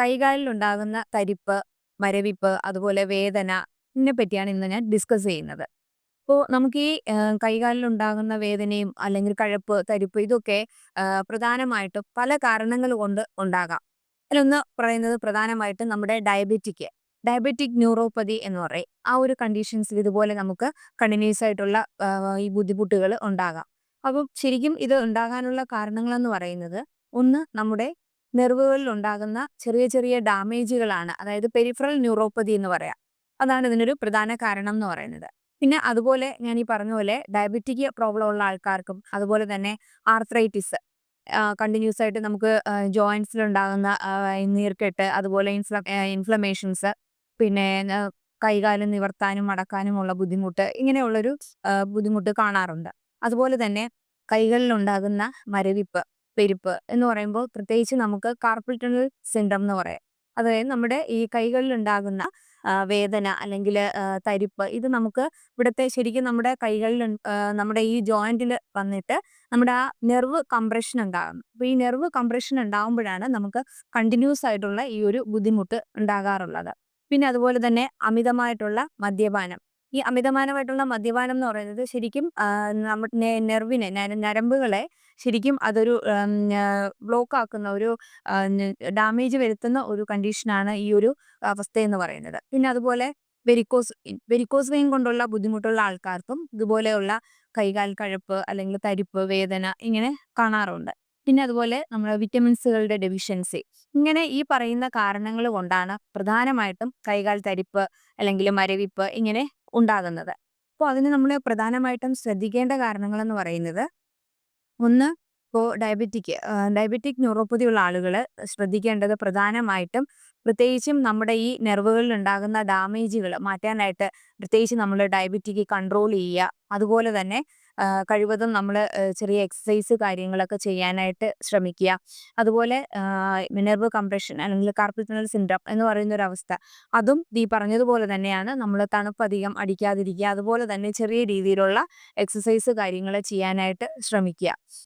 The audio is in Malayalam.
കൈകാലിലുണ്ടാകുന്ന തരിപ്പ്, മരവിപ്പ്, അതുപോലെ വേദന ഇതിനെപ്പറ്റിയാണ് ഇന്ന് ഞാൻ ഡിസ്കസ് ചെയ്യുന്നത്. അപ്പോൾ നമുക്ക് ഈ കൈകാലിലുണ്ടാകുന്ന വേദനയും അല്ലെങ്കിൽ കഴപ്പ്, തരിപ്പ് ഇതൊക്കെ പ്രധാനമായിട്ടും പല കാരണങ്ങൾ കൊണ്ട് ഉണ്ടാകാം. അതിലൊന്ന് പറയുന്നത് പ്രധാനമായിട്ടും നമ്മുടെ ഡയബറ്റിക് ന്യൂറോപ്പതി എന്ന് പറയും. ആ ഒരു കണ്ടീഷൻസിൽ ഇതുപോലെ നമുക്ക് കണ്ടിന്യൂസ് ആയിട്ടുള്ള ഈ ബുദ്ധിമുട്ടുകൾ ഉണ്ടാകാം. അപ്പം ശരിക്കും ഇത് ഉണ്ടാകാനുള്ള കാരണങ്ങളെന്ന് പറയുന്നത് ഒന്ന് നമ്മുടെ നെർവുകളിൽ ഉണ്ടാകുന്ന ചെറിയ ചെറിയ ഡാമേജുകളാണ്. അതായത് പെരിഫറൽ ന്യൂറോപ്പതി എന്ന് പറയാം. അതാണ് ഇതിനൊരു പ്രധാന കാരണം എന്ന് പറയുന്നത്. പിന്നെ അതുപോലെ ഞാൻ ഈ പറഞ്ഞ പോലെ ഡയബറ്റിക് പ്രോബ്ലം ഉള്ള ആൾക്കാർക്കും അതുപോലെ തന്നെ ആർത്രൈറ്റിസ് കണ്ടിന്യൂസ് ആയിട്ട് നമുക്ക് ജോയിന്റ്സിലുണ്ടാകുന്ന നീർക്കെട്ട് അതുപോലെ ഇൻഫ്ലമേഷൻസ് പിന്നെ കൈകാലം നിവർത്താനും മടക്കാനുമുള്ള ബുദ്ധിമുട്ട് ഇങ്ങനെയുള്ളൊരു ബുദ്ധിമുട്ട് കാണാറുണ്ട്. അതുപോലെ തന്നെ കൈകളിലുണ്ടാകുന്ന മരവിപ്പ്, പെരുപ്പ് എന്ന് പറയുമ്പോൾ പ്രത്യേകിച്ച് നമുക്ക് കാർപ്പൽ ടണൽ സിൻഡ്രം എന്ന് പറയാം. അതായത് നമ്മുടെ ഈ കൈകളിലുണ്ടാകുന്ന വേദന അല്ലെങ്കിൽ തരിപ്പ് ഇത് നമുക്ക് ഇവിടുത്തെ ശരിക്കും നമ്മുടെ കൈകളിൽ നമ്മുടെ ഈ ജോയിന്റിൽ വന്നിട്ട് നമ്മുടെ ആ നെർവ് കംപ്രഷൻ ഉണ്ടാകുന്നു. അപ്പോൾ ഈ നെർവ് കംപ്രഷൻ ഉണ്ടാകുമ്പോഴാണ് നമുക്ക് കണ്ടിന്യൂസ് ആയിട്ടുള്ള ഈ ഒരു ബുദ്ധിമുട്ട് ഉണ്ടാകാറുള്ളത്. പിന്നെ അതുപോലെ തന്നെ അമിതമായിട്ടുള്ള മദ്യപാനം. ഈ അമിതമാനമായിട്ടുള്ള മദ്യപാനം എന്ന് പറയുന്നത് ശരിക്കും നമ്മുടെ നെർവിനെ ഞരമ്പുകളെ ശരിക്കും അതൊരു ബ്ലോക്ക് ആക്കുന്ന ഒരു ഡാമേജ് വരുത്തുന്ന ഒരു കണ്ടീഷനാണ് ഈ ഒരു അവസ്ഥയെന്ന് പറയുന്നത്. പിന്നെ അതുപോലെ വെരിക്കോസ് വെയിൻ കൊണ്ടുള്ള ബുദ്ധിമുട്ടുള്ള ആൾക്കാർക്കും ഇതുപോലെയുള്ള കൈകാൽ കഴപ്പ് അല്ലെങ്കിൽ തരിപ്പ്, വേദന ഇങ്ങനെ കാണാറുണ്ട്. പിന്നെ അതുപോലെ നമ്മുടെ വിറ്റമിൻസുകളുടെ ഡെഫിഷ്യൻസി. ഇങ്ങനെ ഈ പറയുന്ന കാരണങ്ങൾ കൊണ്ടാണ് പ്രധാനമായിട്ടും കൈകാൽ തരിപ്പ് അല്ലെങ്കിൽ മരവിപ്പ് ഇങ്ങനെ ഉണ്ടാകുന്നത്. അപ്പോൾ അതിന് നമ്മൾ പ്രധാനമായിട്ടും ശ്രദ്ധിക്കേണ്ട കാരണങ്ങളെന്ന് പറയുന്നത് ഒന്ന് ഇപ്പോൾ ഡയബറ്റിക് ന്യൂറോപ്പതി ഉള്ള ആളുകൾ ശ്രദ്ധിക്കേണ്ടത് പ്രധാനമായിട്ടും പ്രത്യേകിച്ചും നമ്മുടെ ഈ നെർവുകളിൽ ഉണ്ടാകുന്ന ഡാമേജുകൾ മാറ്റാനായിട്ട് പ്രത്യേകിച്ച് നമ്മൾ ഡയബറ്റിക് കൺട്രോൾ ചെയ്യുക. അതുപോലെ തന്നെ കഴിവതും നമ്മൾ ചെറിയ എക്സസൈസ് കാര്യങ്ങളൊക്കെ ചെയ്യാനായിട്ട് ശ്രമിക്കുക. അതുപോലെ നെർവ് കംപ്രഷൻ അല്ലെങ്കിൽ കാർപ്പൽ ടണൽ സിൻഡ്രോം എന്ന് പറയുന്ന ഒരു അവസ്ഥ അതും ഈ പറഞ്ഞതുപോലെ തന്നെയാണ്. നമ്മൾ തണുപ്പ് അധികം അടിക്കാതിരിക്കുക. അതുപോലെ തന്നെ ചെറിയ രീതിയിലുള്ള എക്സസൈസ് കാര്യങ്ങൾ ചെയ്യാനായിട്ട് ശ്രമിക്കുക.